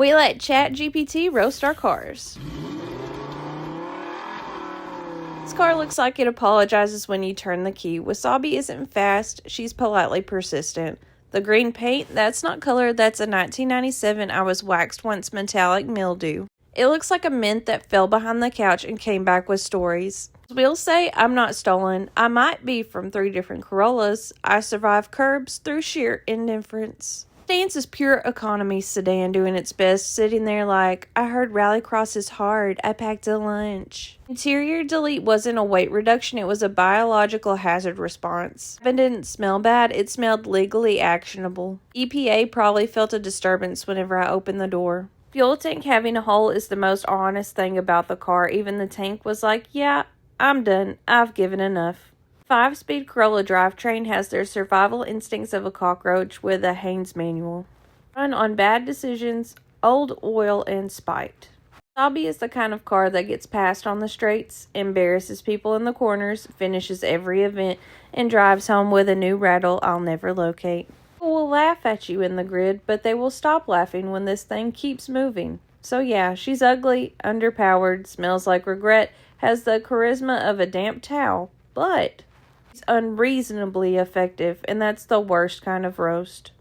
We let ChatGPT roast our cars. This car looks like it apologizes when you turn the key. Wasabi isn't fast, she's politely persistent. The green paint, that's not color, that's a 1997 I was waxed once metallic mildew. It looks like a mint that fell behind the couch and came back with stories. We'll say I'm not stolen. I might be from 3 different Corollas. I survive curbs through sheer indifference. Stands is pure economy sedan doing its best, sitting there like, I heard Rallycross is hard, I packed a lunch. Interior delete wasn't a weight reduction, it was a biological hazard response. It didn't smell bad, it smelled legally actionable. EPA probably felt a disturbance whenever I opened the door. Fuel tank having a hole is the most honest thing about the car. Even the tank was like, yeah, I'm done, I've given enough. 5-speed Corolla drivetrain has their survival instincts of a cockroach with a Haynes manual. Run on bad decisions, old oil, and spite. Wasabi is the kind of car that gets passed on the straights, embarrasses people in the corners, finishes every event, and drives home with a new rattle I'll never locate. People will laugh at you in the grid, but they will stop laughing when this thing keeps moving. So yeah, she's ugly, underpowered, smells like regret, has the charisma of a damp towel, but she's unreasonably effective, and that's the worst kind of roast.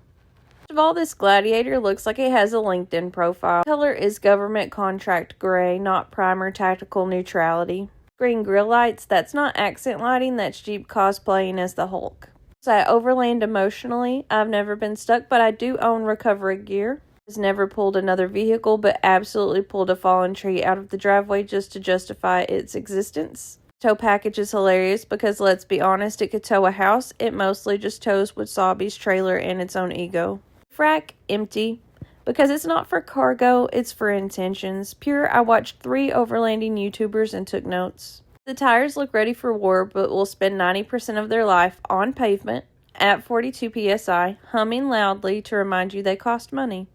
First of all, this Gladiator looks like it has a LinkedIn profile. The color is government contract gray, not primer tactical neutrality. Green grille lights, that's not accent lighting, that's Jeep cosplaying as the Hulk. So I overland emotionally. I've never been stuck, but I do own recovery gear. Has never pulled another vehicle, but absolutely pulled a fallen tree out of the driveway just to justify its existence. Tow package is hilarious because, let's be honest, it could tow a house. It mostly just tows Wasabi's trailer and its own ego. Frack, empty. Because it's not for cargo, it's for intentions. Pure, I watched 3 overlanding YouTubers and took notes. The tires look ready for war, but will spend 90% of their life on pavement, at 42 psi, humming loudly to remind you they cost money.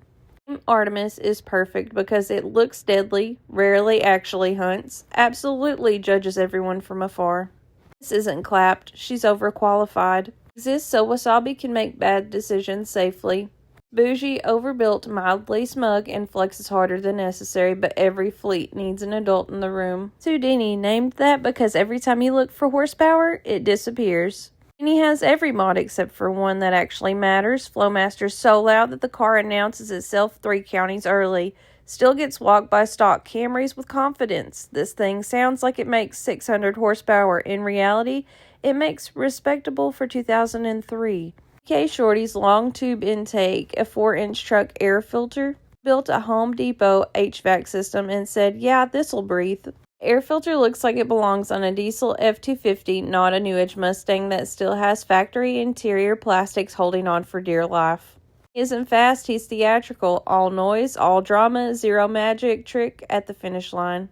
Artemis is perfect because it looks deadly, rarely actually hunts, absolutely judges everyone from afar. This isn't clapped, she's overqualified. Exists so Wasabi can make bad decisions safely. Bougie, overbuilt, mildly smug, and flexes harder than necessary, but every fleet needs an adult in the room. Houdini, named that because every time you look for horsepower, it disappears. And he has every mod except for one that actually matters. Flowmaster's so loud that the car announces itself 3 counties early. Still gets walked by stock Camrys with confidence. This thing sounds like it makes 600 horsepower. In reality, it makes respectable for 2003. K Shorty's long tube intake, a 4-inch truck air filter, built a Home Depot HVAC system and said, yeah, this'll breathe. Air filter looks like it belongs on a diesel F-250, not a New Edge Mustang that still has factory interior plastics holding on for dear life. He isn't fast, he's theatrical, all noise, all drama, zero magic trick at the finish line.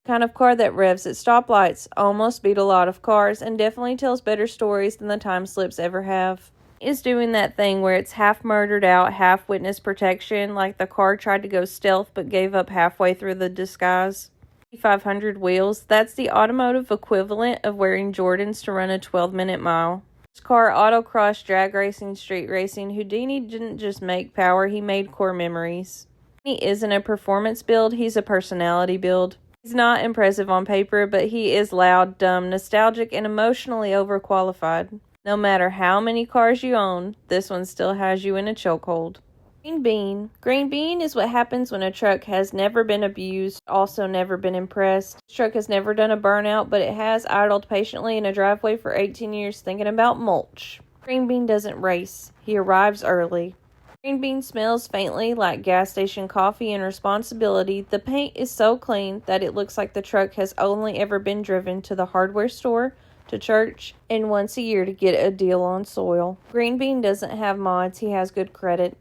Kind of car that revs at stoplights, almost beat a lot of cars, and definitely tells better stories than the time slips ever have. Is doing that thing where it's half murdered out, half witness protection, like the car tried to go stealth but gave up halfway through the disguise. 500 wheels, that's the automotive equivalent of wearing Jordans to run a 12-minute mile. This car, autocross, drag racing, street racing, Houdini didn't just make power, he made core memories. He isn't a performance build, he's a personality build. He's not impressive on paper, but he is loud, dumb, nostalgic, and emotionally overqualified. No matter how many cars you own, this one still has you in a chokehold. Green bean. Green bean is what happens when a truck has never been abused, also never been impressed. This truck has never done a burnout, but it has idled patiently in a driveway for 18 years thinking about mulch. Green bean doesn't race. He arrives early. Green bean smells faintly like gas station coffee and responsibility. The paint is so clean that it looks like the truck has only ever been driven to the hardware store, to church, and once a year to get a deal on soil. Green bean doesn't have mods, he has good credit.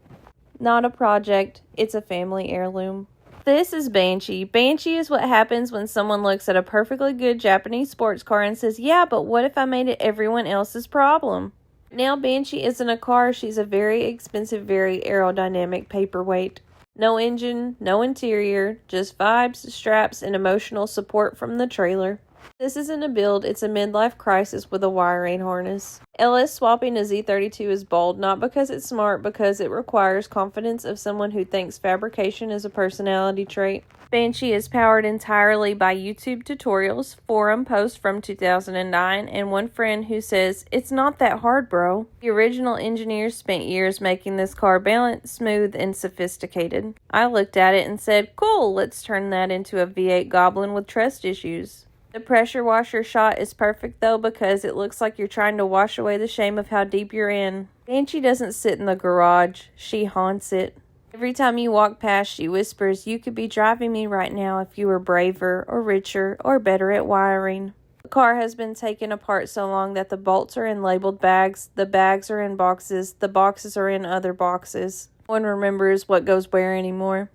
Not a project, it's a family heirloom. This is Banshee. Banshee is what happens when someone looks at a perfectly good Japanese sports car and says, yeah, but what if I made it everyone else's problem? Now Banshee isn't a car, she's a very expensive, very aerodynamic paperweight. No engine, no interior, just vibes, straps, and emotional support from the trailer. This isn't a build, it's a midlife crisis with a wiring harness. LS swapping a Z32 is bold, not because it's smart, because it requires confidence of someone who thinks fabrication is a personality trait. Banshee is powered entirely by YouTube tutorials, forum posts from 2009, and one friend who says, "It's not that hard, bro." The original engineers spent years making this car balanced, smooth, and sophisticated. I looked at it and said, cool, let's turn that into a V8 Goblin with trust issues. The pressure washer shot is perfect though, because it looks like you're trying to wash away the shame of how deep you're in. Banshee doesn't sit in the garage, she haunts it. Every time you walk past, she whispers, "You could be driving me right now if you were braver, or richer, or better at wiring." The car has been taken apart so long that the bolts are in labeled bags, the bags are in boxes, the boxes are in other boxes. No one remembers what goes where anymore.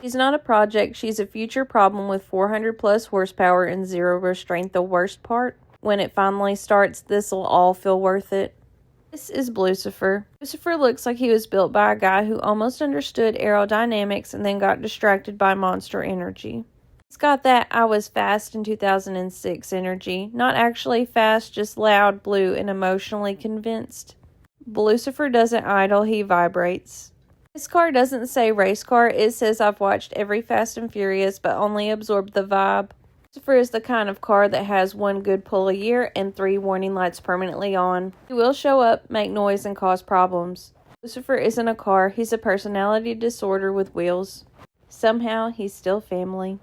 She's not a project, she's a future problem with 400 plus horsepower and zero restraint. The worst part? When it finally starts, this'll all feel worth it. This is Lucifer. Lucifer looks like he was built by a guy who almost understood aerodynamics and then got distracted by Monster energy. It's got that "I was fast in 2006" energy. Not actually fast, just loud, blue, and emotionally convinced. Lucifer doesn't idle, he vibrates. This car doesn't say race car, it says I've watched every Fast and Furious but only absorbed the vibe. Lucifer is the kind of car that has one good pull a year and 3 warning lights permanently on. He will show up, make noise, and cause problems. Lucifer isn't a car, he's a personality disorder with wheels. Somehow, he's still family.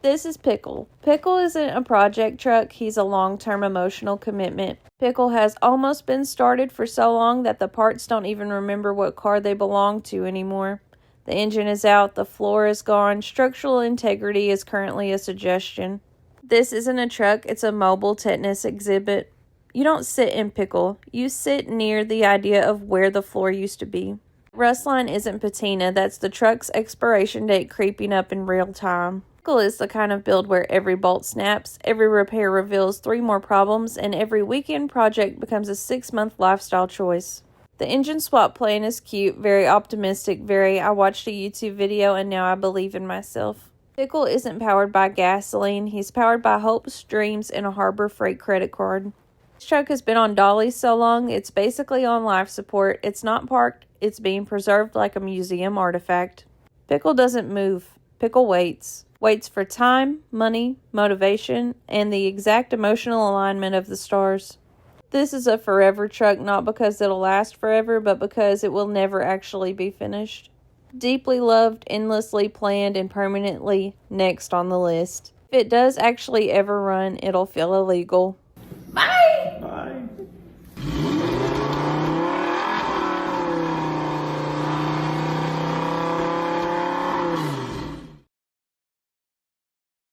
This is Pickle. Pickle isn't a project truck, he's a long-term emotional commitment. Pickle has almost been started for so long that the parts don't even remember what car they belong to anymore. The engine is out, the floor is gone, structural integrity is currently a suggestion. This isn't a truck, it's a mobile tetanus exhibit. You don't sit in Pickle, you sit near the idea of where the floor used to be. Rust line isn't patina, that's the truck's expiration date creeping up in real time. Pickle is the kind of build where every bolt snaps, every repair reveals 3 more problems, and every weekend project becomes a 6-month lifestyle choice. The engine swap plan is cute, very optimistic, I watched a YouTube video and now I believe in myself. Pickle isn't powered by gasoline, he's powered by hopes, dreams, and a Harbor Freight credit card. This truck has been on dollies so long, it's basically on life support. It's not parked, it's being preserved like a museum artifact. Pickle doesn't move, Pickle waits. Waits for time, money, motivation, and the exact emotional alignment of the stars. This is a forever truck, not because it'll last forever, but because it will never actually be finished. Deeply loved, endlessly planned, and permanently next on the list. If it does actually ever run, it'll feel illegal. Bye! Bye.